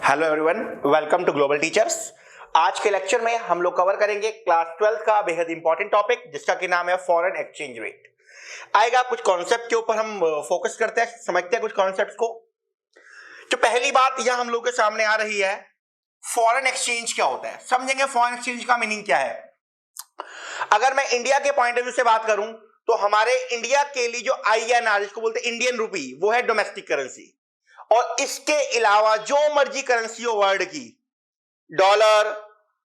Hello everyone, welcome to Global Teachers. आज के lecture में हम लोग कवर करेंगे क्लास 12 का बेहद इंपॉर्टेंट टॉपिक जिसका कि नाम है फॉरेन एक्सचेंज रेट। आएगा कुछ कॉन्सेप्ट के ऊपर हम फोकस करते हैं, समझते हैं कुछ कॉन्सेप्ट्स को। तो पहली बात यहां हम लोग के सामने आ रही है, फॉरेन एक्सचेंज क्या होता है, समझेंगे फॉरेन एक्सचेंज का मीनिंग क्या है। अगर मैं इंडिया के पॉइंट ऑफ व्यू से बात करूं तो हमारे इंडिया के लिए जो INR, जिसको बोलते हैं इंडियन रुपी, वो है डोमेस्टिक करेंसी। और इसके अलावा जो मर्जी करेंसी हो वर्ल्ड की, डॉलर,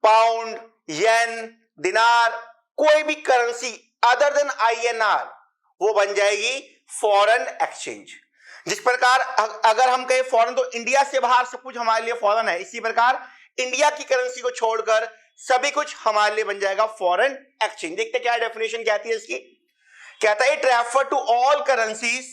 पाउंड, येन, दिनार, कोई भी करेंसी अदर देन INR, वो बन जाएगी फॉरेन एक्सचेंज। जिस प्रकार अगर हम कहें फॉरेन तो इंडिया से बाहर सब कुछ हमारे लिए फॉरेन है, इसी प्रकार इंडिया की करेंसी को छोड़कर सभी कुछ हमारे लिए बन जाएगा फॉरेन एक्सचेंज। देखते क्या डेफिनेशन कहती है इसकी। कहता है it refer to all currencies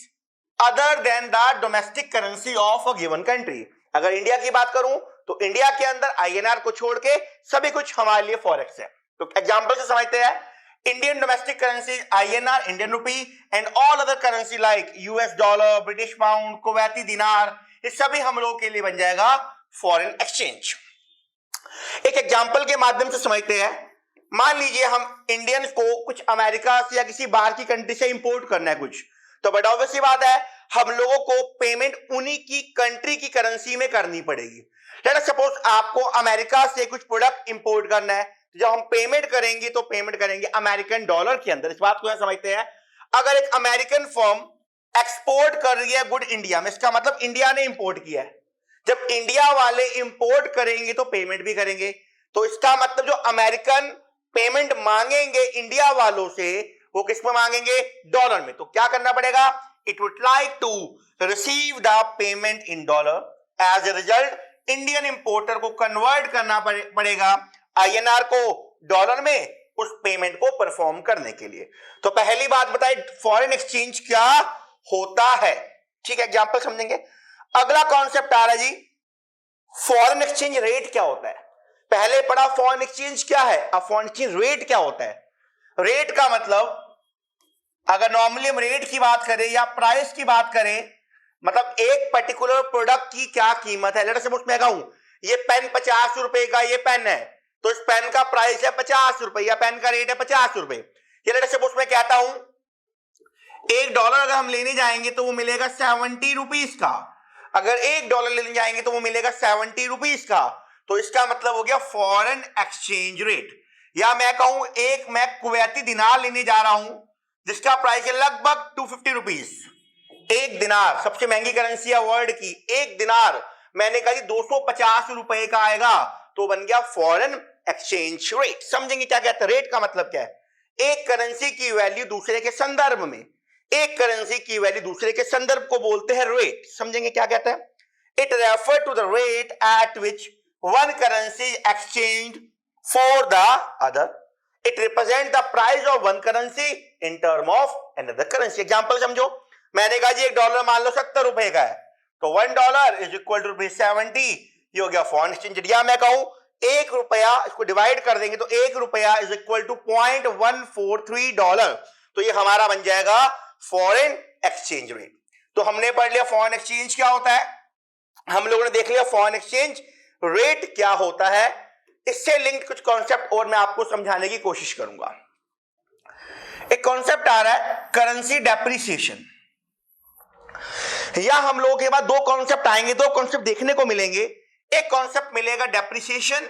other than the domestic currency of a given country. अगर इंडिया की बात करूं तो इंडिया के अंदर INR को छोड़ के सभी कुछ हमारे लिए फॉरेक्स है। तो एग्जांपल से समझते हैं, Indian domestic currency INR, Indian rupee, and all other currency like US dollar, British pound, Kuwaiti दिनार, ये सभी हम लोगों के लिए बन जाएगा फॉरेन एक्सचेंज। एक एग्जांपल के माध्यम से समझते हैं। मान लीजिए हम इंडियन को कुछ अमेरिका से या किसी बाहर की कंट्री से इंपोर्ट करना है कुछ, तो बट ऑब्वियस सी बात है हम लोगों को पेमेंट उन्हीं की कंट्री की करेंसी में करनी पड़ेगी। लेट अस सपोज आपको अमेरिका से कुछ प्रोडक्ट इंपोर्ट करना है, तो जब हम पेमेंट करेंगे तो पेमेंट करेंगे अमेरिकन डॉलर के अंदर। इस बात को समझते हैं। अगर एक अमेरिकन फर्म एक्सपोर्ट कर रही है गुड इंडिया में, इसका मतलब इंडिया ने इंपोर्ट किया है। जब इंडिया वाले इंपोर्ट करेंगे तो पेमेंट भी करेंगे, तो इसका मतलब जो अमेरिकन पेमेंट मांगेंगे इंडिया वालों से वो किस में मांगेंगे, डॉलर में। तो क्या करना पड़ेगा, it would like to receive the payment in dollar. As a result Indian importer को कन्वर्ट करना पड़ेगा INR को डॉलर में उस पेमेंट को परफॉर्म करने के लिए। तो पहली बात बताई फॉरेन एक्सचेंज क्या होता है, ठीक है, एग्जांपल समझेंगे। अगला कॉन्सेप्ट आ रहा है जी, फॉरेन एक्सचेंज रेट क्या होता है। पहले पढ़ा फॉरेन एक्सचेंज क्या है, अब फॉरेन एक्सचेंज रेट क्या होता है। रेट का मतलब अगर नॉर्मली हम रेट की बात करें या प्राइस की बात करें, मतलब एक पर्टिकुलर प्रोडक्ट की क्या कीमत है। लेट अस सपोज मैं कहूं ये पेन 50 रुपए का ये पेन है, तो इस पेन का प्राइस है 50 रुपए या पेन का रेट है 50 रुपए। ये लेट अस सपोज मैं कहता हूं $1 अगर हम लेने जाएंगे तो वो मिलेगा 70 रुपीज का। अगर $1 लेने जाएंगे तो वो मिलेगा 70 रुपीज का। तो इसका मतलब हो गया फॉरेन एक्सचेंज रेट। या मैं कहूं मैं कुवैती दिनार लेने जा रहा हूं जिसका प्राइस है लगभग 250 रुपीज। एक दिनार सबसे महंगी करेंसी है वर्ल्ड की, एक दिनार मैंने कहा 250 रुपए का आएगा, तो बन गया फॉरेन एक्सचेंज रेट। समझेंगे क्या कहते हैं, रेट का मतलब क्या है, एक करेंसी की वैल्यू दूसरे के संदर्भ में, एक करेंसी की वैल्यू दूसरे के संदर्भ को बोलते हैं रेट। समझेंगे क्या कहते हैं, it refer to the rate at which one currency exchange for the other. It represents the price of one currency in term of another currency. Example समझो, मैंने कहा जी $1 मान लो 70 रुपए का है, तो $1 इज इक्वल टू ₹70, ये हो गया फॉरेन एक्सचेंज। या मैं कहूं ₹1, इसको डिवाइड कर देंगे तो ₹1 इज इक्वल टू $0.143, तो ये हमारा बन जाएगा फॉरेन एक्सचेंज रेट। तो हमने पढ़ लिया फॉरेन एक्सचेंज क्या होता है, हम लोगों ने देख लिया फॉरेन एक्सचेंज रेट क्या होता है। इससे लिंक्ड कुछ कॉन्सेप्ट और मैं आपको समझाने की कोशिश करूंगा। एक कॉन्सेप्ट आ रहा है करेंसी डेप्रिसिएशन। या हम लोगों के पास दो कॉन्सेप्ट आएंगे, दो कॉन्सेप्ट देखने को मिलेंगे। एक कॉन्सेप्ट मिलेगा डेप्रिसिएशन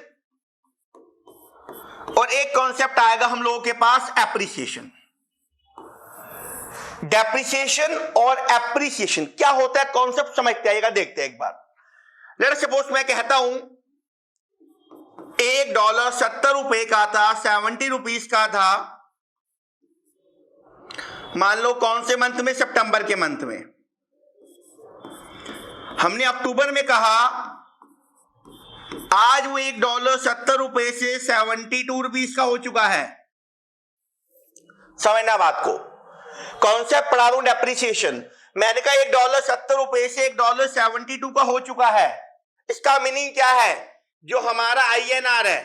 और एक कॉन्सेप्ट आएगा हम लोगों के पास एप्रिसिएशन। डेप्रिसिएशन और एप्रिसिएशन क्या होता है, कॉन्सेप्ट समझते आइएगा, देखते हैं एक बार। लेट अस सपोज मैं कहता हूं $1 70 रुपए का था, 70 रुपीज का था, मान लो कौन से मंथ में, सितंबर के मंथ में। हमने अक्टूबर में कहा आज वो $1 70 रुपए से 72 रुपीज का हो चुका है। समझना बात को, कॉन्सेप्ट पढ़ा रहा हूं डेप्रिसिएशन। मैंने कहा $1 70 रुपए से $1 72 का हो चुका है। इसका मीनिंग क्या है, जो हमारा INR है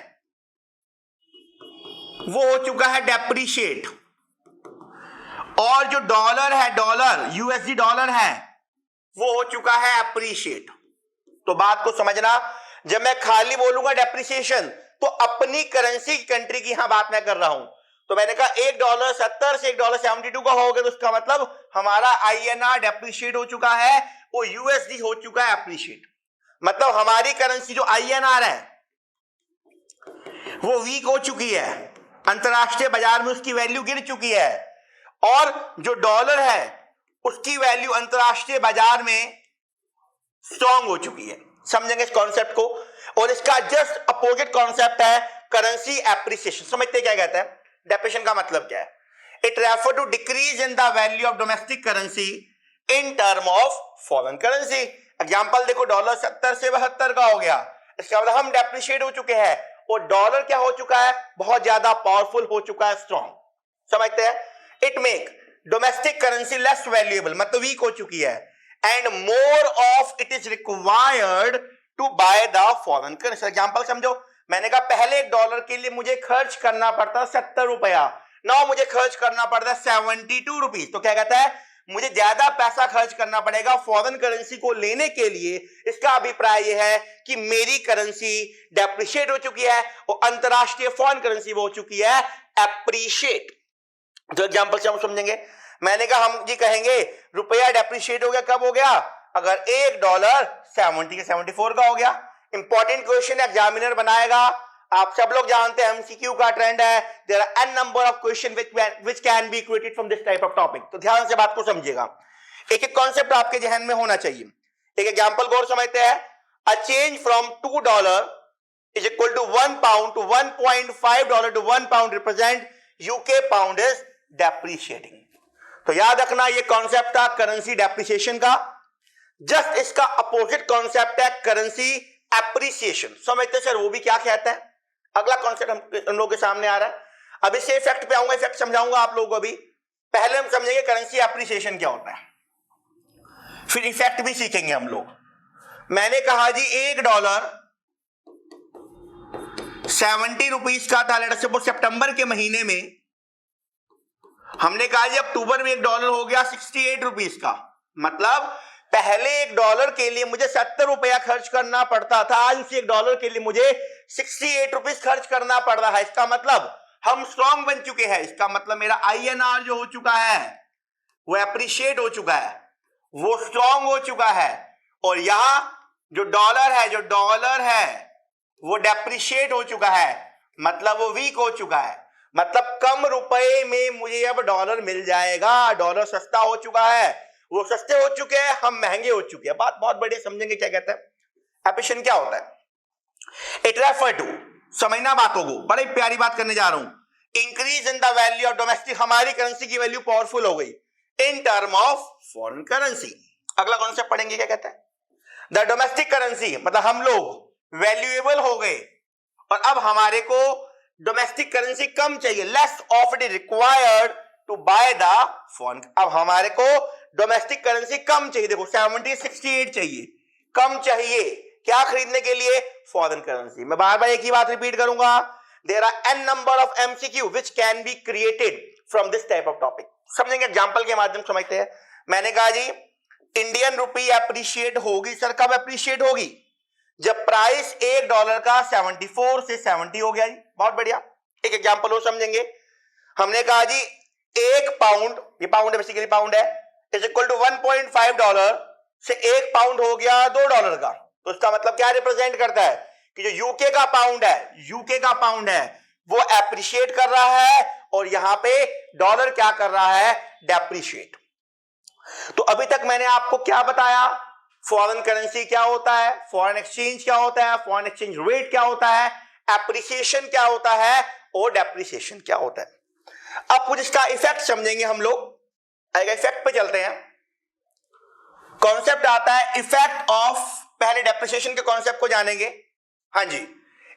वो हो चुका है डेप्रिशिएट, और जो डॉलर है, डॉलर USD डॉलर है, वो हो चुका है एप्रिशिएट। तो बात को समझना, जब मैं खाली बोलूंगा डेप्रिसिएशन तो अपनी करेंसी कंट्री की यहां बात मैं कर रहा हूं। तो मैंने कहा $1.70 से $1.72 का हो गया, तो उसका मतलब हमारा INR डेप्रिशिएट हो चुका है, वो USD हो चुका है एप्रिशिएट। मतलब हमारी करेंसी जो INR है वो वीक हो चुकी है, अंतरराष्ट्रीय बाजार में उसकी वैल्यू गिर चुकी है, और जो डॉलर है उसकी वैल्यू अंतरराष्ट्रीय बाजार में स्ट्रॉन्ग हो चुकी है। समझेंगे इस कॉन्सेप्ट को। और इसका जस्ट अपोजिट कॉन्सेप्ट है करेंसी एप्रिसिएशन। समझते क्या कहता है? डेप्रिसिएशन का मतलब क्या है? It refer to decrease in the value of domestic currency in term of foreign currency. Example देखो, डॉलर 70 से 72 का हो गया, इसका मतलब हम डेप्रिशिएट हो चुके हैं, और डॉलर क्या हो चुका है? बहुत ज्यादा पावरफुल हो चुका है, स्ट्रॉन्ग। समझते हैं? It make domestic currency less valuable, मतलब वीक हो चुकी है, and more of it is required to buy the foreign currency. Example समझो, मैंने कहा पहले $1 के लिए मुझे खर्च करना पड़ता 70 रुपया, नाउ मुझे खर्च करना पड़ता है 72 रुपीज। तो क्या कहता है? मुझे ज्यादा पैसा खर्च करना पड़ेगा फॉरेन करेंसी को लेने के लिए। इसका अभिप्राय यह है कि मेरी करेंसी डेप्रिशिएट हो चुकी है और अंतरराष्ट्रीय फॉरेन करेंसी वो हो चुकी है एप्रिशिएट। जो एग्जांपल से हम समझेंगे, मैंने कहा हम जी कहेंगे रुपया डेप्रिशिएट हो गया, कब हो गया? अगर $1 70 से 74 का हो गया। इंपॉर्टेंट क्वेश्चन एग्जामिनर बनाएगा, आप सब लोग जानते हैं एमसीक्यू का ट्रेंड है, there are n number of question which can be created from this type of topic. तो ध्यान से बात को समझिएगा, एक एक कॉन्सेप्ट आपके जहन में होना चाहिए। एक एग्जांपल गौर समझते हैं। A change from $2 is equal to 1 pound to $1.5 to 1 pound represent UK pound is depreciating। तो याद रखना ये कॉन्सेप्ट था करेंसी डेप्रिसिएशन का। जस्ट इसका अपोजिट कॉन्सेप्ट है करेंसी एप्रिसिएशन। समझते सर वो भी क्या कहता है? अगला कॉन्सेप्ट हम लोगों के सामने आ रहा है। अब इससे इफेक्ट पे आऊंगा, इफेक्ट समझाऊंगा आप लोगों को। अभी पहले हम समझेंगे करेंसी एप्रिसिएशन क्या होता है, फिर इफेक्ट भी सीखेंगे हम लोग। मैंने कहा जी $1 70 रुपीज का था, लेट्स सपोज सितंबर के महीने में। हमने कहा जी अक्टूबर में $1 हो गया 68 रुपीज का। मतलब पहले $1 के लिए मुझे 70 रुपया खर्च करना पड़ता था, आज उसी $1 के लिए मुझे 68 रुपीज खर्च करना पड़ रहा है। इसका मतलब हम स्ट्रॉन्ग बन चुके हैं। इसका मतलब मेरा INR जो हो चुका है वो एप्रिशिएट हो चुका है, वो स्ट्रॉन्ग हो चुका है, और यहां जो डॉलर है वो डेप्रिशिएट हो चुका है, मतलब वो वीक हो चुका है। मतलब कम रुपए में मुझे अब डॉलर मिल जाएगा। डॉलर सस्ता हो चुका है, वो सस्ते हो चुके हैं, हम महंगे हो चुके हैं। बात बहुत बढ़िया, समझेंगे क्या कहता है एप्रिसिएशन क्या होता है। इट रेफर टू, समझना बातों को, बड़ी प्यारी बात करने जा रहा हूं। Increase in the value of domestic, हमारी करेंसी की वैल्यू पावरफुल हो गई इन टर्म ऑफ फॉरेन करेंसी। अगला कॉन्सेप्ट पढ़ेंगे क्या कहता है। द डोमेस्टिक करेंसी, मतलब हम लोग वैल्यूएबल हो गए और अब हमारे को डोमेस्टिक करेंसी कम चाहिए, less of it required to buy the foreign. अब हमारे को डोमेस्टिक करेंसी कम चाहिए। देखो 70 68 चाहिए, कम चाहिए क्या खरीदने के लिए? Foreign currency. मैं बार बार एक ही बात रिपीट करूंगा, there are n number of MCQ which can be created from this type of topic. समझेंगे एग्जांपल के माध्यम से समझते हैं। मैंने कहा जी इंडियन रुपी एप्रिशिएट होगी। सर कब एप्रिशिएट होगी? जब प्राइस $1 का 74 से 70 हो गया जी। बहुत बढ़िया, एक एग्जांपल और समझेंगे। हमने कहा जी 1 पाउंड, ये पाउंड है, बेसिकली पाउंड है, इज इक्वल टू $1.5 से 1 पाउंड हो गया $2 का। तो इसका मतलब क्या रिप्रेजेंट करता है कि जो यूके का पाउंड है वो एप्रिशिएट कर रहा है, और यहां पे डॉलर क्या कर रहा है? डेप्रिशिएट। तो अभी तक मैंने आपको क्या बताया? फॉरेन करेंसी क्या होता है, फॉरेन एक्सचेंज क्या होता है, फॉरेन एक्सचेंज रेट क्या होता है, एप्रिसिएशन क्या होता है, और डेप्रिसिएशन क्या होता है। अब कुछ इसका इफेक्ट समझेंगे हम लोग। आएगा इफेक्ट पे चलते हैं। कॉन्सेप्ट आता है इफेक्ट ऑफ, पहले डेप्रिसिएशन के कॉन्सेप्ट को जानेंगे। हाँ जी,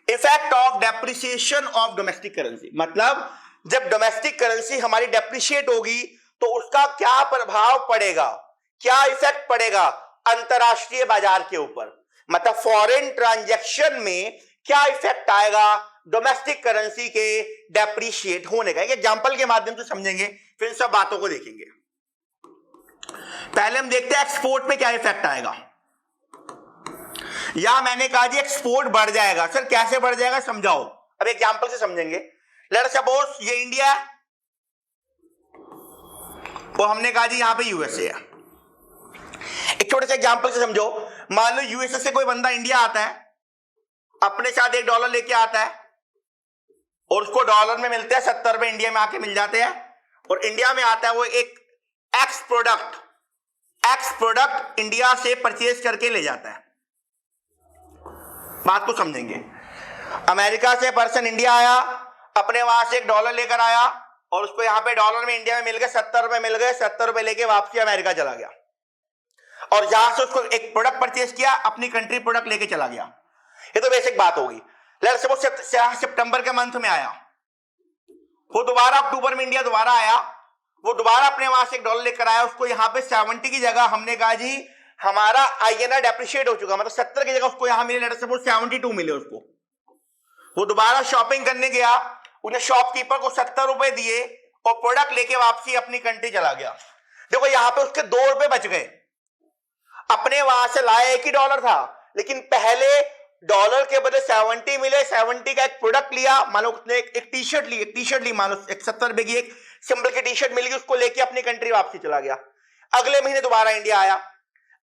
effect of depreciation of domestic currency, मतलब जब डोमेस्टिक करेंसी हमारी डेप्रिशिएट होगी तो उसका क्या प्रभाव पड़ेगा, क्या इफेक्ट पड़ेगा अंतरराष्ट्रीय बाजार के ऊपर। मतलब फॉरेन ट्रांजैक्शन में क्या इफेक्ट आएगा डोमेस्टिक करेंसी के डेप्रिशिएट होने का। एक एग्जांपल के माध्यम से समझेंगे, फिर इन सब बातों को देखेंगे। पहले हम देखते हैं एक्सपोर्ट में क्या इफेक्ट आएगा। या मैंने कहा जी एक्सपोर्ट बढ़ जाएगा। सर कैसे बढ़ जाएगा समझाओ। अब एग्जांपल से समझेंगे। लेट सपोज ये इंडिया है और हमने कहा जी यहां पे यूएसए है। एक छोटे से एग्जांपल से समझो। मान लो यूएसए से कोई बंदा इंडिया आता है, अपने साथ $1 लेके आता है और उसको डॉलर में मिलते हैं 70 रुपए, इंडिया में आके मिल जाते हैं। और इंडिया में आता है वो एक एक्स प्रोडक्ट इंडिया से परचेज करके ले जाता है। बात को समझेंगे। अमेरिका से पर्सन इंडिया आया, अपने वहां से $1 लेकर आया और उसको यहाँ पे डॉलर में इंडिया में मिल गए 70 रुपए मिल गए। 70 रुपए लेके वापसी अमेरिका चला गया और जहां से उसको एक प्रोडक्ट परचेज किया, अपनी कंट्री प्रोडक्ट लेके चला गया। ये तो बेसिक बात होगी। लेट्स सपोज सितंबर के मंथ में आया, वो दोबारा अक्टूबर में इंडिया दोबारा आया, वो दोबारा अपने वहां से $1 लेकर आया। उसको यहाँ पे 70 की जगह हमने कहा जी हमारा INR डेप्रिशिएट हो चुका, मतलब 70 की जगह उसको यहां मिले लेट्स सपोज 72 मिले उसको। वो दोबारा शॉपिंग करने गया, उन्हें शॉपकीपर को 70 रुपए दिए और प्रोडक्ट लेके वापसी अपनी कंट्री चला गया। देखो यहाँ पे उसके $2 बच गए। अपने वहां से लाया $1 था, लेकिन पहले डॉलर के बदले 70 मिले। 70 का एक प्रोडक्ट लिया, मान लो उसने एक टी शर्ट ली, मान लो 70 रुपए की एक सिंपल की टी शर्ट मिल गई, उसको लेके अपनी कंट्री वापसी चला गया। अगले महीने दोबारा इंडिया आया,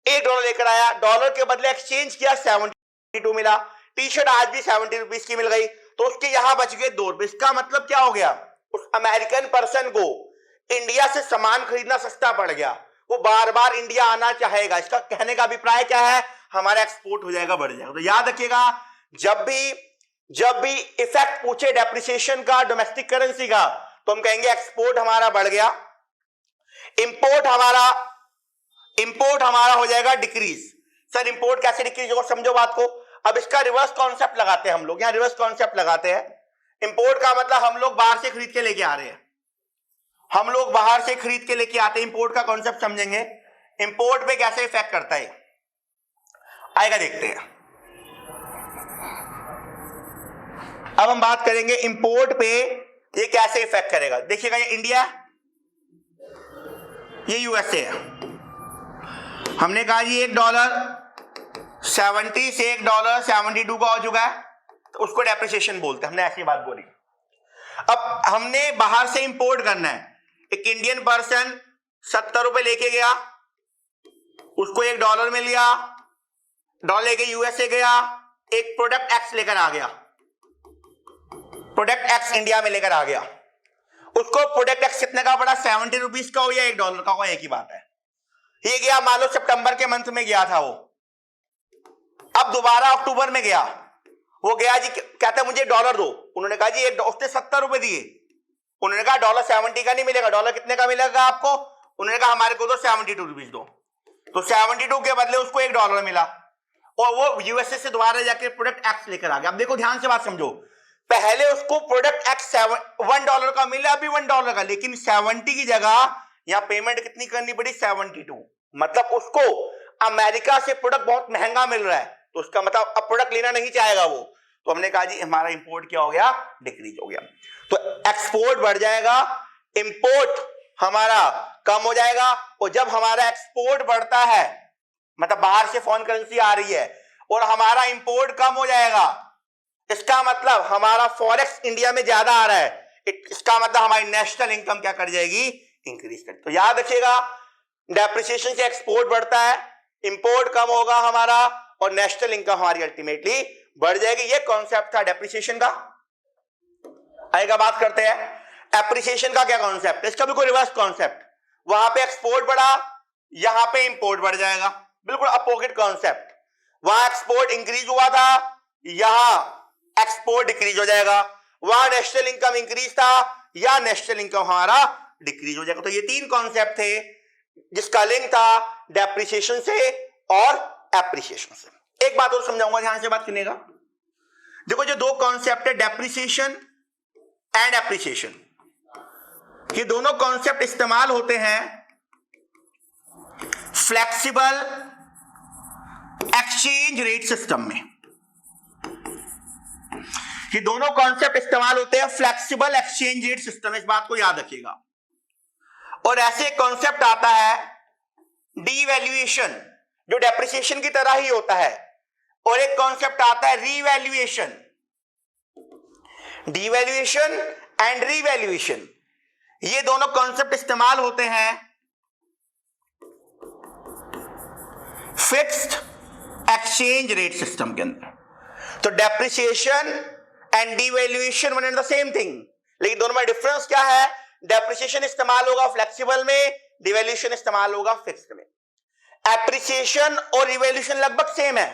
$1 लेकर आया, डॉलर के बदले एक्सचेंज किया, 72 मिला। टी शर्ट आज भी 70 रुपीज की मिल गई, तो उसके यहां बच गए $2। इसका मतलब क्या हो गया, उस अमेरिकन पर्सन को इंडिया से सामान खरीदना सस्ता पड़ गया, वो बार बार इंडिया आना चाहेगा। इसका कहने का अभिप्राय क्या है, हमारा एक्सपोर्ट हो जाएगा, बढ़ जाएगा। तो याद रखिएगा, जब भी इफेक्ट पूछे डेप्रिसिएशन का डोमेस्टिक करेंसी का, तो हम कहेंगे एक्सपोर्ट हमारा बढ़ गया, इंपोर्ट हमारा हो जाएगा डिक्रीज। सर इंपोर्ट कैसे डिक्रीज होगा, समझो बात को। अब इसका रिवर्स कॉन्सेप्ट लगाते हैं हम लोग, यहां रिवर्स कॉन्सेप्ट लगाते हैं। इंपोर्ट का मतलब हम लोग बाहर से खरीद के लेके आ रहे हैं, हम लोग बाहर से खरीद के लेके आते हैं। इंपोर्ट का कॉन्सेप्ट समझेंगे, इंपोर्ट पे कैसे इफेक्ट करता है आएगा, देखते हैं। अब हम बात करेंगे इंपोर्ट पे ये कैसे इफेक्ट करेगा। देखिएगा, ये इंडिया, ये यूएसए है। हमने कहा जी $1 70 से $1 72 का हो चुका है, तो उसको डेप्रिसिएशन बोलते हैं। हमने ऐसी बात बोली। अब हमने बाहर से इंपोर्ट करना है। एक इंडियन पर्सन 70 रुपए लेके गया, उसको $1 मिल गया, डॉलर लेके यूएसए गया, एक प्रोडक्ट एक्स लेकर आ गया, प्रोडक्ट एक्स इंडिया में लेकर आ गया। उसको प्रोडक्ट एक्स कितने का पड़ा, 70 रुपीज का हो या $1 का हो, एक ही बात है। ये गया, मान लो सितंबर के मंथ में गया था वो, अब दोबारा अक्टूबर में गया, वो गया जी, कहता है मुझे $1 दो। उन्होंने कहा जी उसने 70 रुपए दिए। उन्होंने कहा $70 का नहीं मिलेगा, डॉलर कितने का मिलेगा आपको। उन्होंने कहा हमारे को तो 72 रुपीज दो। तो 72 के बदले उसको $1 मिला और वो यूएसए से दोबारा जाके प्रोडक्ट एक्स लेकर आ गया। अब देखो ध्यान से बात समझो, पहले उसको प्रोडक्ट एक्स $1 का मिला, अभी $1 का, लेकिन 70 की जगह यहां पेमेंट कितनी करनी पड़ी, 72। मतलब उसको अमेरिका से प्रोडक्ट बहुत महंगा मिल रहा है, तो उसका मतलब अब प्रोडक्ट लेना नहीं चाहेगा वो। तो हमने कहा जी हमारा इंपोर्ट क्या हो गया, डिक्रीज हो गया। तो एक्सपोर्ट बढ़ जाएगा, इंपोर्ट हमारा कम हो जाएगा। और जब हमारा एक्सपोर्ट बढ़ता है, मतलब बाहर से फॉरेन करेंसी आ रही है, और हमारा इंपोर्ट कम हो जाएगा, इसका मतलब हमारा फॉरेक्स इंडिया में ज्यादा आ रहा है, इसका मतलब हमारी नेशनल इनकम क्या कर जाएगी, इंक्रीज कर। तो याद रखिएगा, डेप्रिसिएशन से एक्सपोर्ट बढ़ता है, इंपोर्ट कम होगा हमारा, और नेशनल इनकम हमारी अल्टीमेटली बढ़ जाएगी। ये कॉन्सेप्ट था डेप्रिसिएशन का। आएगा, बात करते हैं एप्रिसिएशन का क्या कॉन्सेप्ट है। इसका भी कोई रिवर्स कॉन्सेप्ट, वहां पे एक्सपोर्ट बढ़ा, यहां पे इंपोर्ट बढ़ जाएगा, बिल्कुल अपोजिट कॉन्सेप्ट। वहां एक्सपोर्ट इंक्रीज हुआ था, यहां एक्सपोर्ट डिक्रीज हो जाएगा। वहां नेशनल इनकम इंक्रीज था, या नेशनल इनकम हमारा डिक्रीज हो जाएगा। तो ये तीन कॉन्सेप्ट थे जिसका लिंक था डेप्रिसिएशन से और एप्रिसिएशन से। एक बात और समझाऊंगा, ध्यान से बात सुनिएगा। देखो, जो दो कॉन्सेप्ट है डेप्रिसिएशन एंड एप्रिसिएशन, ये दोनों कॉन्सेप्ट इस्तेमाल होते हैं फ्लेक्सिबल एक्सचेंज रेट सिस्टम में। ये दोनों कॉन्सेप्ट इस्तेमाल होते हैं फ्लेक्सिबल एक्सचेंज रेट सिस्टम में, इस बात को याद रखिएगा। और ऐसे कॉन्सेप्ट आता है डीवैल्यूएशन, जो डेप्रिसिएशन की तरह ही होता है, और एक कॉन्सेप्ट आता है रीवैल्यूएशन, डिवैल्यूएशन एंड रीवैल्यूएशन। ये दोनों कॉन्सेप्ट इस्तेमाल होते हैं फिक्स्ड एक्सचेंज रेट सिस्टम के अंदर। तो depreciation and devaluation one and the same thing, लेकिन दोनों में डिफरेंस क्या है? डेप्रिसिएशन इस्तेमाल होगा फ्लेक्सिबल में, डिवैल्यूएशन इस्तेमाल होगा फिक्स्ड में। एप्रिसिएशन और रिवैल्यूएशन लगभग सेम है,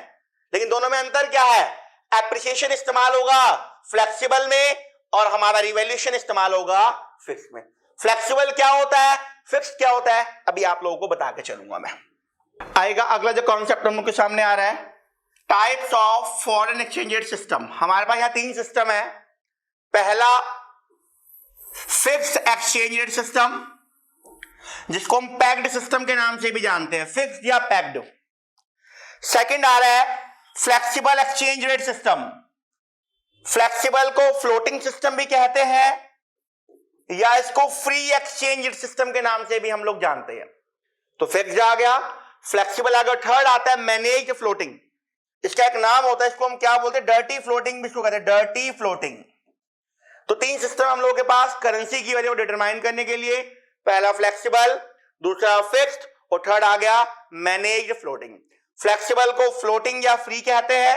लेकिन दोनों में अंतर क्या है? एप्रिसिएशन इस्तेमाल होगा फ्लेक्सिबल में और हमारा रिवैल्यूएशन इस्तेमाल होगा फिक्स में। फ्लेक्सिबल क्या होता है, फिक्स क्या होता है, अभी आप लोगों को बता के चलूंगा मैं। आएगा अगला जो कॉन्सेप्ट हम लोग के सामने आ रहा है, types of foreign exchange rate system. हमारे पास यहां 3 सिस्टम है। पहला फिक्स्ड एक्सचेंज रेट सिस्टम, जिसको हम पैक्ड सिस्टम के नाम से भी जानते हैं, फिक्स्ड या पैक्ड। सेकंड आ रहा है flexible exchange rate system. Flexible को फ्लोटिंग सिस्टम भी कहते हैं या इसको फ्री एक्सचेंज रेट सिस्टम के नाम से भी हम लोग जानते हैं। तो फिक्स्ड आ गया, फ्लेक्सिबल आ गया। थर्ड आता है मैनेज्ड फ्लोटिंग। इसका एक नाम होता है, इसको हम क्या बोलते हैं? डर्टी फ्लोटिंग भी इसको कहते हैं, डर्टी फ्लोटिंग। तो 3 सिस्टम हम लोगों के पास करेंसी की वैल्यू को डिटरमाइन करने के लिए। पहला फ्लेक्सिबल, दूसरा फिक्स्ड और थर्ड आ गया मैनेज्ड फ्लोटिंग। फ्लेक्सिबल को फ्लोटिंग या फ्री कहते हैं,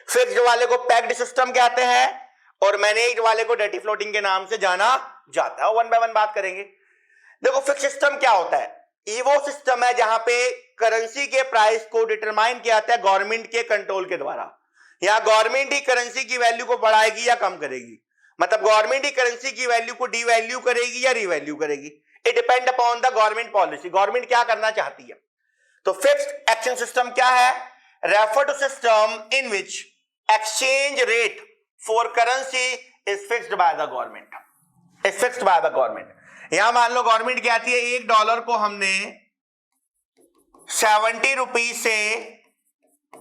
फिक्स्ड वाले को पैक्ड सिस्टम कहते हैं और मैनेज्ड वाले को डर्टी फ्लोटिंग के नाम से जाना जाता है। वन बाय वन बात करेंगे। देखो फिक्स्ड सिस्टम क्या होता है? ये वो सिस्टम है जहां पे करेंसी के प्राइस को डिटरमाइन किया जाता है गवर्नमेंट के कंट्रोल के द्वारा। यहां गवर्नमेंट ही करेंसी की वैल्यू को बढ़ाएगी या कम करेगी, मतलब गवर्नमेंट ही करेंसी की वैल्यू को डिवैल्यू करेगी या रिवैल्यू करेगी। It depend upon the government policy, government क्या करना चाहती है। तो फिक्स्ड एक्सचेंज सिस्टम क्या है? Refer to system in which exchange rate for currency is fixed by the government, is fixed by the government. यहां मान लो गवर्नमेंट कहती है $1 को हमने 70 रुपीज से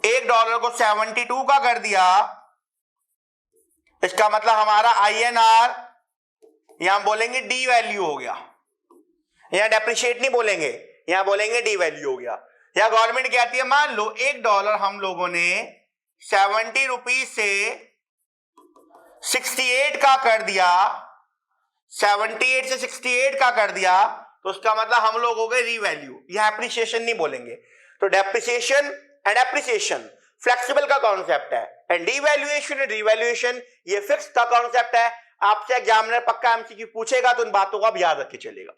$1 को 72 का कर दिया। इसका मतलब हमारा INR यहां बोलेंगे डी वैल्यू हो गया, यहां डेप्रिशिएट नहीं बोलेंगे, यहां बोलेंगे डी वैल्यू हो गया। या गवर्नमेंट कहती है मान लो $1 हम लोगों ने 70 रुपीज से 68 का कर दिया, 78 से 68 का कर दिया, तो उसका मतलब हम लोग हो गए रीवैल्यू, यह एप्रिसिएशन नहीं बोलेंगे। तो डेप्रिसिएशन एंड एप्रिसिएशन फ्लेक्सिबल का कॉन्सेप्ट है एंड डिवैल्यूएशन एंड रिवैल्यूएशन ये फिक्स का कॉन्सेप्ट है। आपसे एग्जामिनर पक्का एमसीक्यू पूछेगा तो इन बातों को आप याद रख के चलेगा।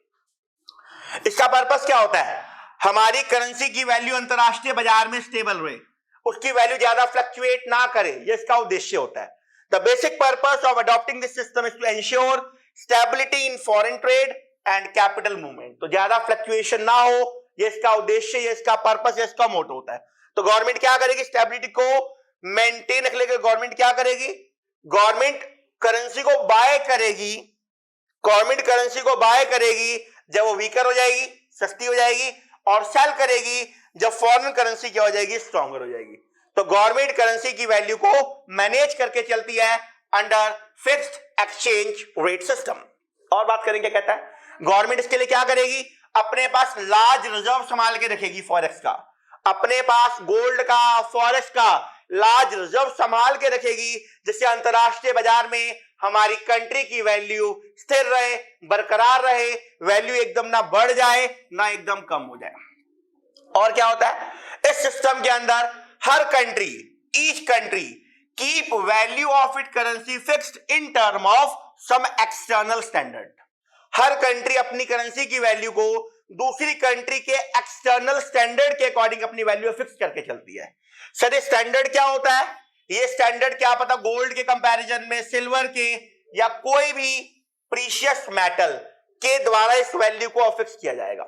इसका पर्पस क्या होता है? हमारी करेंसी की वैल्यू अंतरराष्ट्रीय बाजार में स्टेबल रहे, उसकी वैल्यू ज्यादा फ्लक्चुएट ना करे, ये इसका उद्देश्य होता है। The basic purpose of adopting this system is to ensure stability in foreign trade and capital movement. तो ज्यादा फ्लक्चुएशन ना हो, ये इसका उद्देश्य, ये इसका पर्पस, ये इसका मोटो होता है। तो गवर्नमेंट क्या करेगी? स्टेबिलिटी को मेंटेन रखने के लिए गवर्नमेंट क्या करेगी? गवर्नमेंट करेंसी को बाय करेगी, गवर्नमेंट करेंसी को बाय करेगी जब वो वीकर हो जाएगी, सस्ती हो जाएगी, और सेल करेगी जब फॉरेन करेंसी क्या हो जाएगी? स्ट्रॉन्गर हो जाएगी। तो गवर्नमेंट करेंसी की वैल्यू को मैनेज करके चलती है under fixed exchange rate system. और बात करेंगे, कहता है गवर्नमेंट इसके लिए क्या करेगी? अपने पास लार्ज रिजर्व संभाल के रखेगी फॉरेक्स का, अपने पास गोल्ड का, फॉरेक्स का लार्ज रिजर्व संभाल के रखेगी, जिससे अंतरराष्ट्रीय बाजार में हमारी कंट्री की वैल्यू स्थिर रहे, बरकरार रहे, वैल्यू एकदम ना बढ़ जाए ना एकदम कम हो जाए। और क्या होता है इस सिस्टम के अंदर? हर country, each country keep value of it currency fixed in term of some external standard. हर कंट्री अपनी करेंसी की वैल्यू को दूसरी कंट्री के एक्सटर्नल स्टैंडर्ड के अकॉर्डिंग अपनी वैल्यू फिक्स करके चलती है। सर ये स्टैंडर्ड क्या होता है? ये स्टैंडर्ड क्या पता गोल्ड के कंपैरिजन में सिल्वर के या कोई भी प्रीशियस मेटल के द्वारा इस वैल्यू को फिक्स किया जाएगा।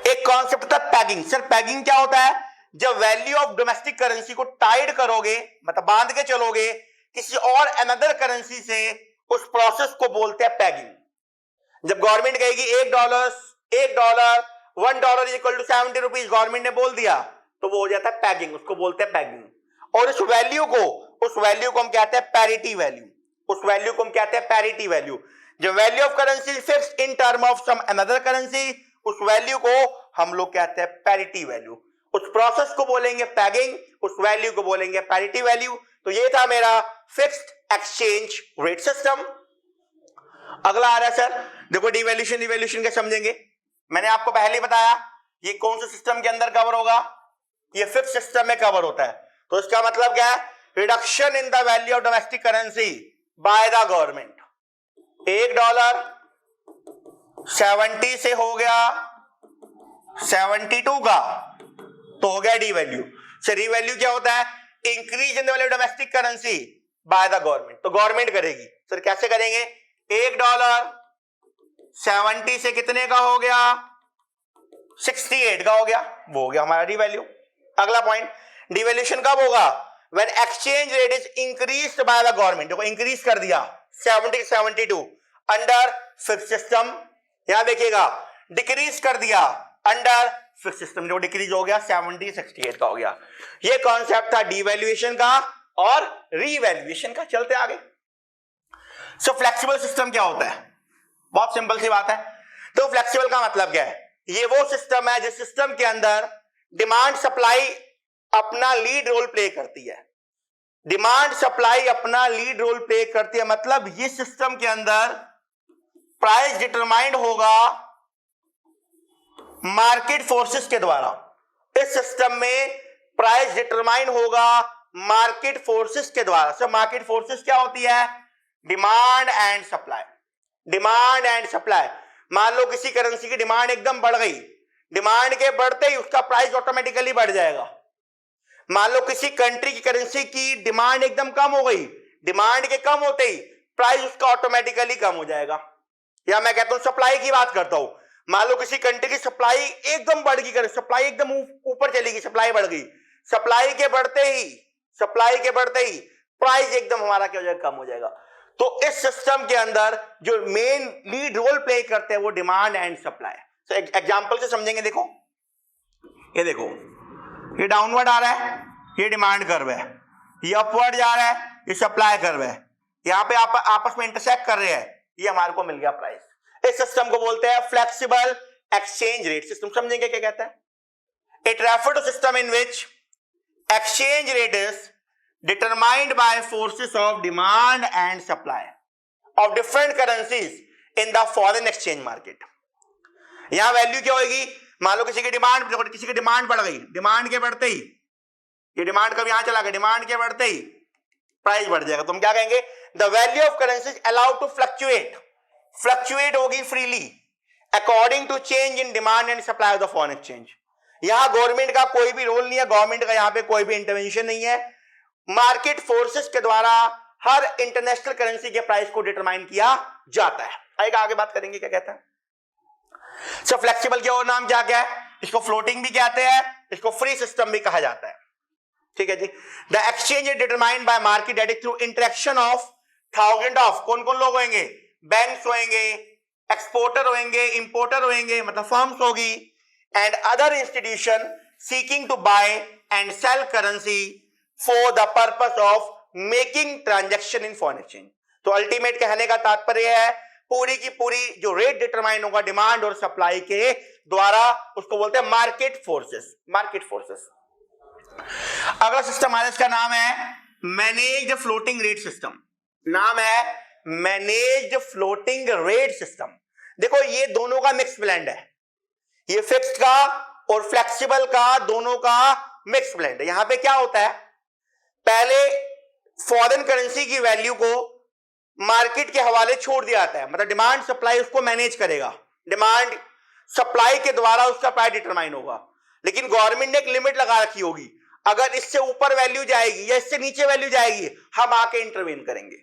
एक कॉन्सेप्ट था पैगिंग। सर पैगिंग क्या होता है? जब वैल्यू ऑफ डोमेस्टिक करेंसी को टाइड करोगे, मतलब बांध के चलोगे किसी और अनदर करेंसी से, उस प्रोसेस को बोलते हैं पैगिंग। जब गवर्नमेंट कहेगी $1 $1 is equal to 70 rupees, government ने बोल दिया, तो वो हो जाता है पैगिंग, उसको बोलते हैं पैगिंग। और उस वैल्यू को हम कहते हैं पैरिटी वैल्यू, उस वैल्यू को हम कहते हैं पैरिटी वैल्यू। जब value of currency fixed in term of some another currency, उस वैल्यू को हम लोग कहते हैं पैरिटी वैल्यू। उस प्रोसेस को बोलेंगे पैगिंग, उस वैल्यू को बोलेंगे पैरिटी वैल्यू। तो ये था मेरा फिक्स्ड एक्सचेंज रेट सिस्टम। अगला आ रहा है सर, देखो डिवैल्यूएशन, डिवैल्यूएशन क्या समझेंगे। मैंने आपको पहले ही बताया ये कौन से सिस्टम के अंदर कवर होगा, ये फिक्स सिस्टम में कवर होता है। तो इसका मतलब क्या है, reduction in the value of domestic currency bye the government. $1 70 से हो गया 72 का, तो हो गया डिवैल्यू। सर रिवैल्यू क्या होता है, increase in the value of domestic currency bye the government. तो गवर्नमेंट करेगी। सर कैसे करेंगे, $1 70 से कितने का हो गया, 68 का हो गया, वो हो गया हमारा डिवैल्यू। अगला पॉइंट, डिवैल्यूएशन कब होगा, when exchange rate is increased by the government. देखो इंक्रीज कर दिया 70 72 अंडर फिक्स सिस्टम। यहां देखिएगा डिक्रीज कर दिया अंडर फिक्स सिस्टम, जो डिक्रीज हो गया 70 68 का हो गया। ये कॉन्सेप्ट था डिवैल्यूएशन का और रीवैल्यूएशन का। चलते आगे। सो फ्लेक्सिबल सिस्टम क्या होता है, बहुत सिंपल सी बात है। तो फ्लेक्सिबल का मतलब क्या है, ये वो सिस्टम है जिस सिस्टम के अंदर डिमांड सप्लाई अपना लीड रोल प्ले करती है। डिमांड सप्लाई अपना लीड रोल प्ले करती है, मतलब ये सिस्टम के अंदर प्राइस डिटरमाइंड होगा मार्केट फोर्सेस के द्वारा। इस सिस्टम में प्राइस डिटरमाइन होगा मार्केट फोर्सेस के द्वारा। सो मार्केट फोर्सेस क्या होती है, demand and supply. Demand and supply, मान लो किसी करेंसी की डिमांड एकदम बढ़ गई, डिमांड के बढ़ते ही उसका प्राइस ऑटोमेटिकली बढ़ जाएगा। मान लो किसी कंट्री की करेंसी की डिमांड एकदम कम हो गई, डिमांड के कम होते ही प्राइस उसका ऑटोमेटिकली कम हो जाएगा। या मैं कहता हूं सप्लाई की बात करता हूं, मान लो किसी कंट्री की सप्लाई एकदम बढ़ गई, सप्लाई एकदम ऊपर चली गई, सप्लाई बढ़ गई, सप्लाई के बढ़ते ही प्राइस एकदम हमारा क्या हो जाएगा, कम हो जाएगा। तो इस सिस्टम के अंदर जो मेन लीड रोल प्ले करते हैं वो डिमांड एंड सप्लाई। तो एग्जांपल से समझेंगे। देखो ये देखो, ये डाउनवर्ड आ रहा है, ये डिमांड कर्व है, ये अपवर्ड जा रहा है, ये सप्लाई कर्व है, यहां पे आपस में इंटरसेक्ट कर रहे हैं, ये हमारे को मिल गया प्राइस। इस सिस्टम को बोलते हैं फ्लेक्सिबल एक्सचेंज रेट सिस्टम। समझेंगे क्या कहता है, it refer to system in which exchange rate is determined by forces of demand and supply of different currencies in the foreign exchange market। यहां वैल्यू क्या होगी, मान लो किसी की डिमांड बढ़ गई, डिमांड के बढ़ते ही ये डिमांड कब यहां चला गया, डिमांड के बढ़ते ही प्राइस बढ़ जाएगा। तुम क्या कहेंगे, the value of currencies allowed to fluctuate होगी freely according to change in demand and supply of the foreign exchange. यहां गवर्नमेंट का कोई भी रोल नहीं है, गवर्नमेंट का यहां पे कोई भी इंटरवेंशन नहीं है। मार्केट फोर्सेस के द्वारा हर इंटरनेशनल करेंसी के प्राइस को डिटरमाइन किया जाता है। आगे बात करेंगे क्या कहता है। सो फ्लेक्सिबल के और नाम क्या है, इसको फ्लोटिंग भी कहते हैं, इसको फ्री सिस्टम भी कहा जाता है। ठीक है जी। The exchange is determined by market that is through interaction of thousand of कौन कौन लोग होंगे, बैंक्स होंगे, एक्सपोर्टर होंगे, इंपोर्टर होंगे, मतलब फर्म्स होगी, and other institution seeking to buy and sell currency for the purpose of making transaction in foreign exchange। तो अल्टीमेट कहने का तात्पर्य है पूरी की पूरी जो रेट डिटरमाइन होगा डिमांड और सप्लाई के द्वारा, उसको बोलते हैं मार्केट फोर्सेस। अगला सिस्टम हमारा, इसका नाम है मैनेज्ड फ्लोटिंग रेट सिस्टम। नाम है मैनेज्ड फ्लोटिंग रेट सिस्टम। देखो ये दोनों का मिक्स ब्लेंड है, ये फिक्स्ड का और फ्लेक्सिबल का दोनों का मिक्स ब्लेंड है। यहां पे क्या होता है, पहले फॉरेन करेंसी की वैल्यू को मार्केट के हवाले छोड़ दिया जाता है, मतलब डिमांड सप्लाई उसको मैनेज करेगा, डिमांड सप्लाई के द्वारा उसका प्राइस डिटरमाइन होगा। लेकिन गवर्नमेंट ने एक लिमिट लगा रखी होगी, अगर इससे ऊपर वैल्यू जाएगी या इससे नीचे वैल्यू जाएगी हम आके इंटरवेन करेंगे।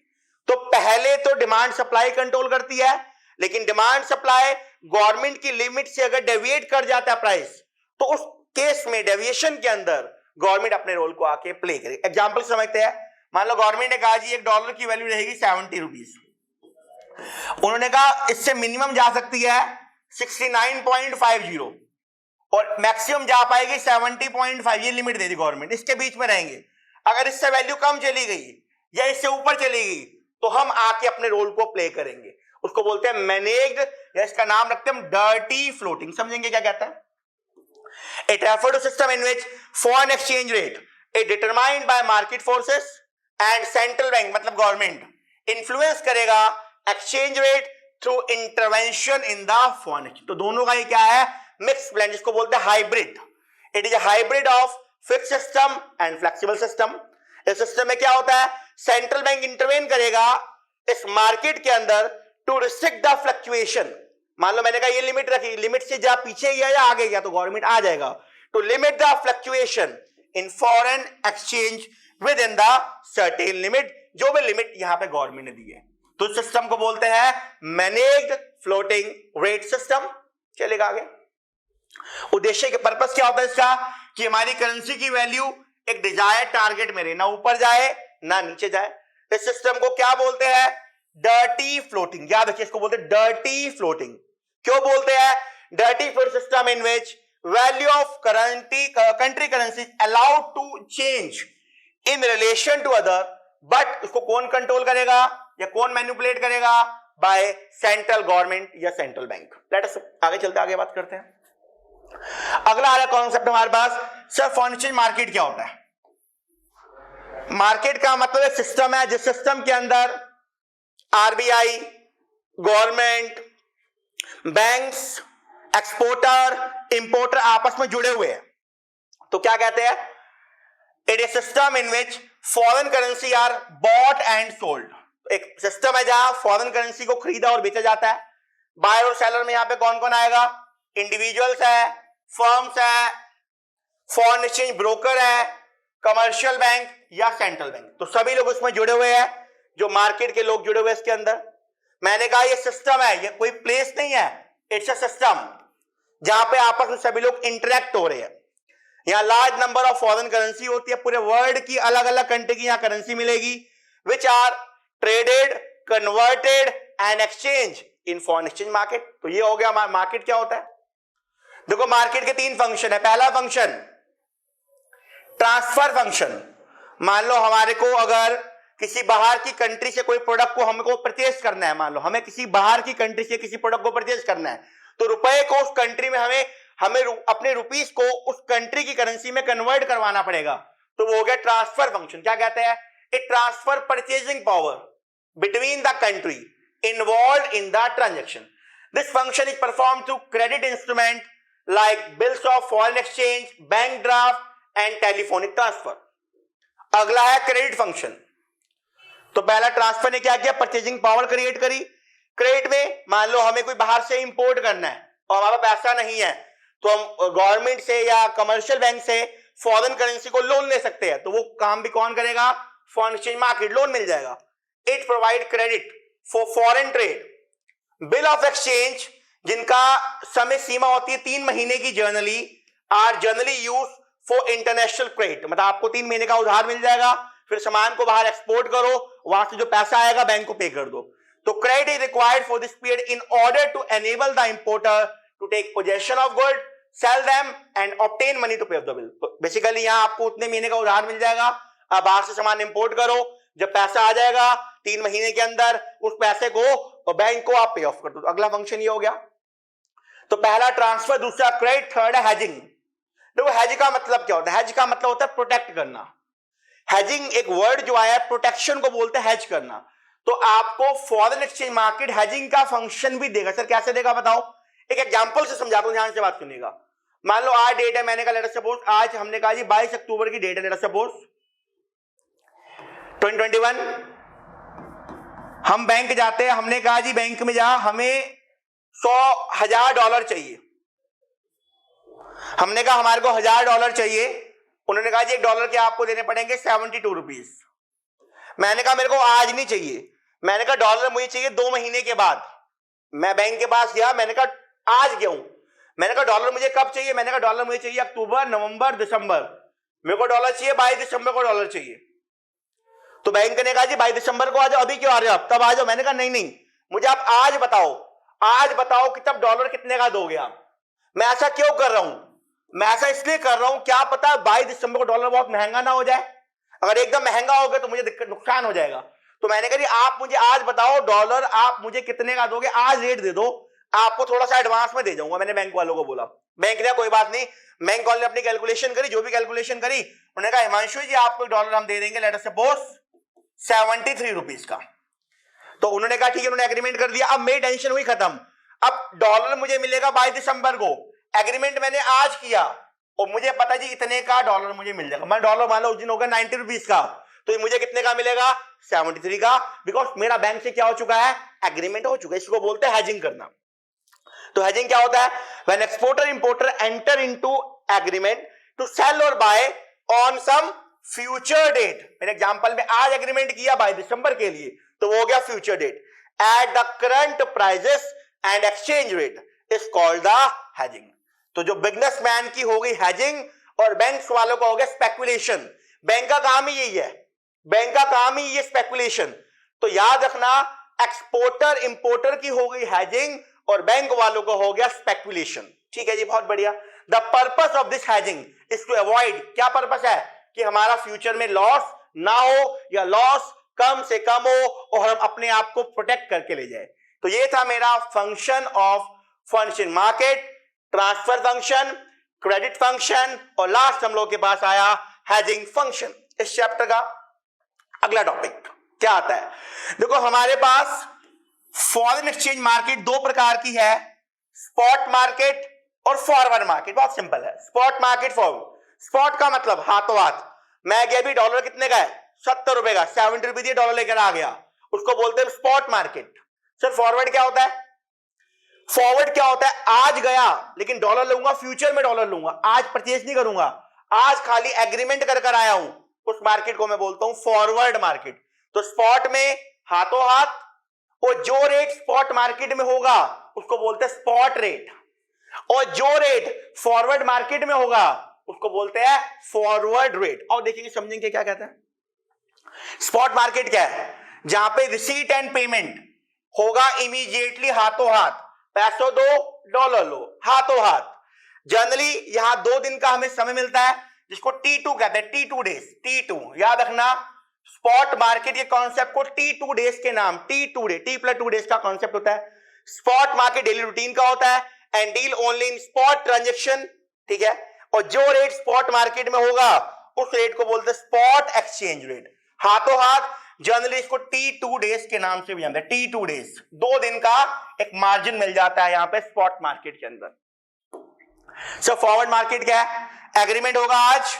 तो पहले तो डिमांड सप्लाई कंट्रोल करती है, लेकिन डिमांड सप्लाई गवर्नमेंट की लिमिट से अगर डेविएट कर जाता है प्राइस, तो उस केस में डेविएशन के अंदर गवर्नमेंट अपने रोल को आके प्ले करेगी। एग्जांपल समझते हैं। मान लो गवर्नमेंट ने कहा जी $1 की वैल्यू रहेगी 70 रुपीज, उन्होंने कहा इससे मिनिमम जा सकती है 69.50 और मैक्सिमम जा पाएगी 70.5, ये लिमिट दे दी गवर्नमेंट, इसके बीच में रहेंगे। अगर इससे वैल्यू कम चली गई या इससे ऊपर चली गई तो हम आके अपने रोल को प्ले करेंगे, उसको बोलते हैं मैनेज्ड, या इसका नाम रखते हैं हम डर्टी फ्लोटिंग। समझेंगे क्या कहता है। It refers to system in which foreign exchange rate is determined by market forces and central bank मतलब गवर्नमेंट इन्फ्लुएंस करेगा exchange rate through intervention in the foreign exchange. तो दोनों का ये क्या है, मिक्स ब्लेंड, जिसको बोलते हैं hybrid. It is a hybrid of fixed system and flexible system. इस सिस्टम में क्या होता है, सेंट्रल बैंक इंटरवेन करेगा इस मार्केट के अंदर टू रिस्ट्रिक्ट द फ्लक्चुएशन। मान लो मैंने कहा ये लिमिट रखी, लिमिट से जा पीछे गया या आगे गया तो गवर्नमेंट आ जाएगा to limit the fluctuation in foreign exchange within the certain limit, जो भी लिमिट यहां पे गवर्नमेंट ने दी है। तो सिस्टम को बोलते हैं मैनेज्ड फ्लोटिंग रेट सिस्टम। चलेगा आगे। उद्देश्य के पर्पस क्या होता है इसका, कि हमारी करेंसी की वैल्यू एक डिजायर्ड टारगेट में रहे, ना ऊपर जाए ना नीचे जाए। इस सिस्टम को क्या बोलते हैं, डर्टी फ्लोटिंग। याद रखिए इसको बोलते हैं डर्टी फ्लोटिंग। क्यों बोलते हैं dirty float system, in which value of country currency allowed to change in relation to other, but उसको कौन कंट्रोल करेगा या कौन मैनिपुलेट करेगा, बाय सेंट्रल गवर्नमेंट या सेंट्रल बैंक। लेट अस आगे चलते आगे बात करते हैं। अगला आ रहा कॉन्सेप्ट हमारे पास, सर फॉरेन एक्सचेंज मार्केट क्या होता है। मार्केट का मतलब एक सिस्टम है जिस सिस्टम के अंदर RBI, government, banks, exporter, importer आपस में जुड़े हुए हैं। तो क्या कहते हैं, it is system in which foreign currency are bought and sold. एक सिस्टम है जहां फॉरेन करेंसी को खरीदा और बेचा जाता है। बायर और सेलर में यहां पे कौन कौन आएगा, इंडिविजुअल्स है, फर्म्स है, फॉरेन एक्सचेंज ब्रोकर है, कमर्शियल बैंक या सेंट्रल बैंक। तो सभी लोग उसमें जुड़े हुए हैं, जो मार्केट के लोग जुड़े हुए हैं इसके अंदर। मैंने कहा ये सिस्टम है, ये कोई प्लेस नहीं है, इट्स अ सिस्टम जहां पे आपस में सभी लोग इंटरेक्ट हो रहे हैं। यहां large number of foreign currency होती है, पूरे वर्ल्ड की अलग अलग कंट्री की यहां करेंसी मिलेगी, which are traded, converted and exchange in foreign exchange market. तो ये हो गया मार्केट क्या होता है। देखो मार्केट के तीन फंक्शन है। पहला फंक्शन ट्रांसफर फंक्शन। मान लो हमारे को अगर किसी बाहर की कंट्री से कोई प्रोडक्ट को हमको परचेज करना है, मान लो हमें किसी बाहर की कंट्री से किसी प्रोडक्ट को परचेज करना है, तो रुपए को उस कंट्री में हमें अपने रुपीस को उस कंट्री की करेंसी में कन्वर्ट करवाना पड़ेगा। तो वो हो गया ट्रांसफर फंक्शन। क्या कहते हैं, it transfer purchasing power between the country involve in the transaction. This function is perform through credit instrument like bills of foreign exchange, bank draft and telephonic transfer. अगला है क्रेडिट फंक्शन। तो पहला transfer ने क्या किया, purchasing power create करी। Credit में मान लो हमें कोई बाहर से इंपोर्ट करना है और हमारा पैसा नहीं है, तो हम गवर्नमेंट से या कमर्शियल बैंक से फॉरेन करेंसी को लोन ले सकते हैं। तो वो काम भी कौन करेगा, फॉरेन एक्सचेंज मार्केट, लोन मिल जाएगा। It provide credit for foreign trade. Bill of exchange जिनका समय सीमा होती है 3 महीने की, generally are generally use for international credit. मतलब आपको 3 महीने का उधार मिल जाएगा, फिर सामान को बाहर एक्सपोर्ट करो, वहां से जो पैसा आएगा बैंक को पे कर दो। तो credit is required for this period in order to enable the importer to take possession of good, sell them and obtain money to pay off the bill. Basically यहां आपको उतने महीने का उधार मिल जाएगा, आप बाहर से सामान इंपोर्ट करो, जब पैसा आ जाएगा 3 महीने के अंदर उस पैसे को बैंक को आप पे ऑफ कर दो। अगला फंक्शन ये हो गया। तो पहला ट्रांसफर, दूसरा क्रेडिट, थर्ड है हैजिंग। देखो हैज का मतलब क्या होता है, हैज का मतलब होता है प्रोटेक्ट करना। हैजिंग एक वर्ड जो आया है, प्रोटेक्शन को बोलते हैं हैज करना। तो आपको फॉरेन एक्सचेंज मार्केट हैजिंग का फंक्शन भी देगा। सर कैसे देगा बताओ, एक एग्जांपल से समझाता हूं, ध्यान से बात सुनिएगा। मान लो आज डेट है, मैंने कहा लेट अस सपोज, आज हमने कहा जी 22 अक्टूबर की डेट है, लेट अस सपोज 2021। हम बैंक जाते हैं, हमने कहा जी बैंक में जा हमें $100,000 चाहिए। हमने कहा हमारे को $1,000 चाहिए। उन्होंने कहा जी $1 के आपको देने पड़ेंगे 72 रुपीज। मैंने कहा मेरे को आज नहीं चाहिए, मैंने कहा डॉलर मुझे चाहिए 2 महीने के बाद। मैं बैंक के पास गया, मैंने कहा आज गया हूं, मैंने कहा डॉलर मुझे कब चाहिए, मैंने कहा डॉलर मुझे चाहिए अक्टूबर, नवंबर, दिसंबर। मेरे को डॉलर चाहिए 22 दिसंबर को डॉलर चाहिए। तो बैंक ने कहा जी 22 दिसंबर को आ जाओ, अभी क्यों आ रहे हो आप, तब आ जाओ। मैंने कहा नहीं नहीं, मुझे आप आज बताओ, आज बताओ कि तब डॉलर कितने का दोगे आप। मैं ऐसा क्यों कर रहा हूं, मैं ऐसा इसलिए कर रहा हूं, क्या पता 22 दिसंबर को डॉलर बहुत महंगा ना हो जाए। अगर एकदम महंगा हो गया तो मुझे नुकसान हो जाएगा। तो मैंने कहा आप मुझे आज बताओ डॉलर आप मुझे कितने का दोगे, आज रेट दे दो, आपको थोड़ा सा एडवांस में दे जाऊंगा। मैंने बैंक वालों को बोला, बैंक ने कोई बात नहीं, बैंक वाले ने अपनी कैलकुलेशन करी, जो भी कैलकुलेशन करी, उन्होंने कहा हिमांशु जी आपको डॉलर हम दे देंगे, लेट अस सपोज 73 रुपीज का। तो उन्होंने कहा ठीक है, उन्होंने एग्रीमेंट कर दिया। अब मेरी टेंशन हुई खत्म, अब डॉलर मुझे मिलेगा 22 दिसंबर को, एग्रीमेंट मैंने आज किया और मुझे पता जी इतने का डॉलर मुझे मिल जाएगा। मैं डॉलर मान लो उस दिन होगा 90 रुपीज का, तो ये मुझे कितने का मिलेगा 73 का, बिकॉज मेरा बैंक से क्या हो चुका है, एग्रीमेंट हो चुका है। इसको बोलते हैं हेजिंग करना। तो हेजिंग क्या होता है, when exporter importer enter into agreement to sell और buy on some future date. मैंने एग्जांपल में आज एग्रीमेंट किया 22 दिसंबर के लिए, तो वो हो गया future date, at the current prices and exchange rate is called the hedging. तो जो बिजनेसमैन की हो गई हेजिंग और बैंक वालों का हो गया स्पेकुलेशन। बैंक का काम ही यही है, बैंक का काम ही ये स्पेकुलेशन। तो याद रखना, एक्सपोर्टर इंपोर्टर की हो गई हेजिंग और बैंक वालों को हो गया स्पेकुलेशन। ठीक है जी, बहुत बढ़िया। The purpose of this hedging is to avoid, क्या पर्पस है, कि हमारा फ्यूचर में लॉस ना हो या लॉस कम से कम हो और हम अपने आप को प्रोटेक्ट करके ले जाए। तो ये था मेरा function of funds in market, transfer function, credit function और लास्ट हम लोग के पास आया हेजिंग फंक्शन। इस चैप्टर का अगला टॉपिक क्या आता है, देखो हमारे पास फॉरेन एक्सचेंज मार्केट दो प्रकार की है, स्पॉट मार्केट और फॉरवर्ड मार्केट। बहुत सिंपल है, स्पॉट मार्केट, फॉरवर्ड। स्पॉट का मतलब हाथों हाथ, मैं गया भी डॉलर कितने का है 70 रुपए का, 70 रुपए दिए डॉलर लेकर आ गया, उसको बोलते हैं स्पॉट मार्केट। सर फॉरवर्ड क्या होता है, फॉरवर्ड क्या होता है, आज गया लेकिन डॉलर लूंगा, फ्यूचर में डॉलर लूंगा, आज परचेज नहीं करूंगा, आज खाली एग्रीमेंट कर आया हूं, उस मार्केट को मैं बोलता हूं फॉरवर्ड मार्केट। तो स्पॉट में हाथों हाथ, और जो रेट स्पॉट मार्केट में होगा उसको बोलते हैं स्पॉट रेट, और जो रेट फॉरवर्ड मार्केट में होगा उसको बोलते हैं फॉरवर्ड रेट। और देखिए समझेंगे क्या कहते हैं। स्पॉट मार्केट क्या है, जहां पे रिसीट एंड पेमेंट होगा इमीडिएटली, हाथों हाथ, पैसों दो डॉलर लो, हाथों हाथ। जनरली यहां 2 दिन का हमें समय मिलता है, जिसको T2 कहते हैं, T2 डेज, T2 याद रखना। स्पॉट मार्केट के कॉन्सेप्ट को T2 डेज के नाम, T2 डे, T+2 डेज का कॉन्सेप्ट होता है। स्पॉट मार्केट डेली रूटीन का होता है and deal only in spot transaction, ठीक है। और जो रेट स्पॉट मार्केट में होगा उस रेट को बोलते हैं स्पॉट एक्सचेंज रेट, हाथों हाथ। जनरली इसको T2 डेज के नाम से भी जानते हैं, T2 डेज, 2 दिन का एक मार्जिन मिल जाता है यहां पे स्पॉट मार्केट के अंदर। सो फॉरवर्ड मार्केट क्या है, एग्रीमेंट होगा आज,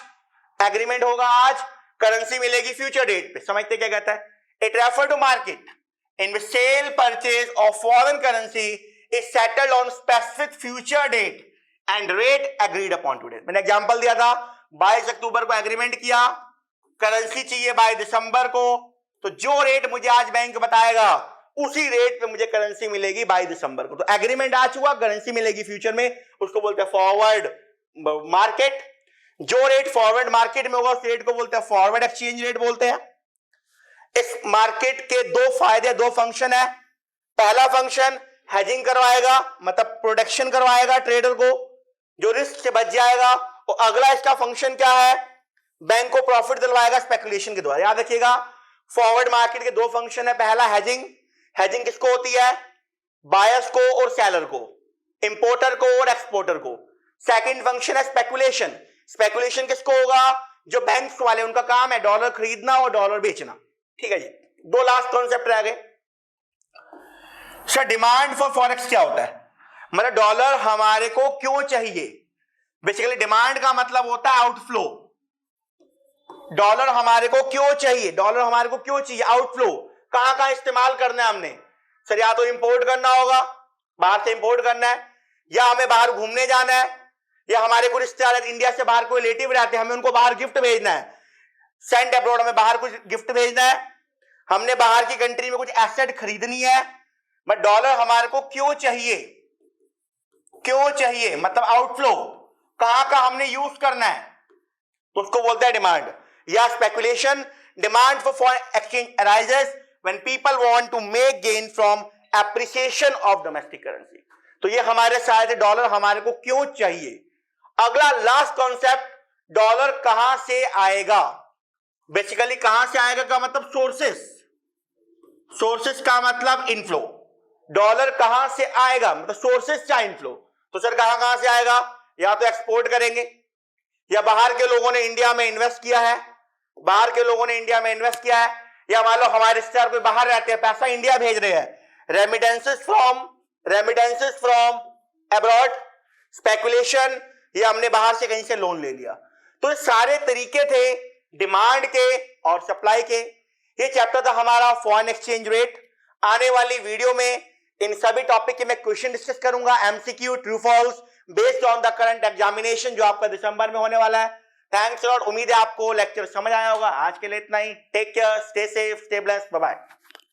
एग्रीमेंट होगा आज, करेंसी मिलेगी फ्यूचर डेट पे। समझते क्या कहता है, it refer to market in which sale purchase of foreign currency is settled on specific future date and rate agreed upon to date. मैंने एग्जांपल दिया था, 22 अक्टूबर को एग्रीमेंट किया, करेंसी चाहिए 22 दिसंबर को, तो जो रेट मुझे आज बैंक बताएगा उसी रेट पे मुझे करेंसी मिलेगी 22 दिसंबर को। तो एग्रीमेंट आज हुआ, करेंसी मिलेगी फ्यूचर में, उसको बोलते हैं फॉरवर्ड मार्केट। जो रेट फॉरवर्ड मार्केट में होगा उस रेट को बोलते हैं फॉरवर्ड एक्सचेंज रेट बोलते हैं। इस मार्केट के 2 फायदे, 2 फंक्शन है। पहला फंक्शन हेजिंग करवाएगा, मतलब प्रोटेक्शन करवाएगा ट्रेडर को, जो रिस्क से बच जाएगा। और अगला इसका फंक्शन क्या है, बैंक को प्रॉफिट दिलवाएगा स्पेकुलेशन के द्वारा। याद रखिएगा, फॉरवर्ड मार्केट के 2 फंक्शन है। पहला हेजिंग, हेजिंग किसको होती है, बायर्स को और सेलर को, इंपोर्टर को और एक्सपोर्टर को। सेकंड फंक्शन है स्पेकुलेशन, स्पेकुलेशन किसको होगा, जो बैंक्स वाले, उनका काम है डॉलर खरीदना और डॉलर बेचना। ठीक है जी, 2 लास्ट कॉन्सेप्ट रह गए। सर डिमांड फॉर फॉरेक्स क्या होता है, मतलब डॉलर हमारे को क्यों चाहिए। बेसिकली डिमांड का मतलब होता है आउटफ्लो, डॉलर हमारे को क्यों चाहिए, डॉलर हमारे को क्यों चाहिए, आउटफ्लो, कहां कहां इस्तेमाल करना है हमने। सर या तो इंपोर्ट करना होगा, बाहर से इंपोर्ट करना है, या हमें बाहर घूमने जाना है, या हमारे को रिश्तेदार इंडिया से बाहर कोई रिलेटिव रहते हैं, हमें उनको बाहर गिफ्ट भेजना है, सेंड अब्रॉड, हमें बाहर कुछ गिफ्ट भेजना है, हमने बाहर की कंट्री में कुछ एसेट खरीदनी है। बट डॉलर हमारे को क्यों चाहिए, क्यों चाहिए मतलब आउटफ्लो, कहां का हमने यूज करना है, तो उसको बोलते हैं डिमांड या speculation. Demand for foreign exchange arises when people want to make gain from appreciation of domestic currency. तो ये हमारे साथ डॉलर हमारे को क्यों चाहिए। अगला लास्ट कॉन्सेप्ट, डॉलर कहां से आएगा। बेसिकली कहां से आएगा का मतलब सोर्सेस, सोर्सेस का मतलब इनफ्लो। डॉलर कहां से आएगा मतलब सोर्सेस क्या इनफ्लो। तो सर कहां कहां से आएगा, या तो एक्सपोर्ट करेंगे, या बाहर के लोगों ने इंडिया में इन्वेस्ट किया है, बाहर के लोगों ने इंडिया में इन्वेस्ट किया है, या मान लो हमारे रिश्तेदार कोई बाहर रहते हैं, पैसा इंडिया भेज रहे हैं, रेमिटेंसेस फ्रॉम अब्रॉड, स्पेकुलेशन, या हमने बाहर से कहीं से लोन ले लिया। तो ये सारे तरीके थे डिमांड के और सप्लाई के। ये चैप्टर था हमारा फॉरेन एक्सचेंज रेट। आने वाली वीडियो में इन सभी टॉपिक के मैं क्वेश्चन डिस्कस करूंगा, MCQ, true false, based on the current examination जो आपका दिसंबर में होने वाला है। थैंक्स लॉट, उम्मीद है आपको लेक्चर समझ आया होगा। आज के लिए इतना ही। Take care, stay safe, stay blessed, bye bye.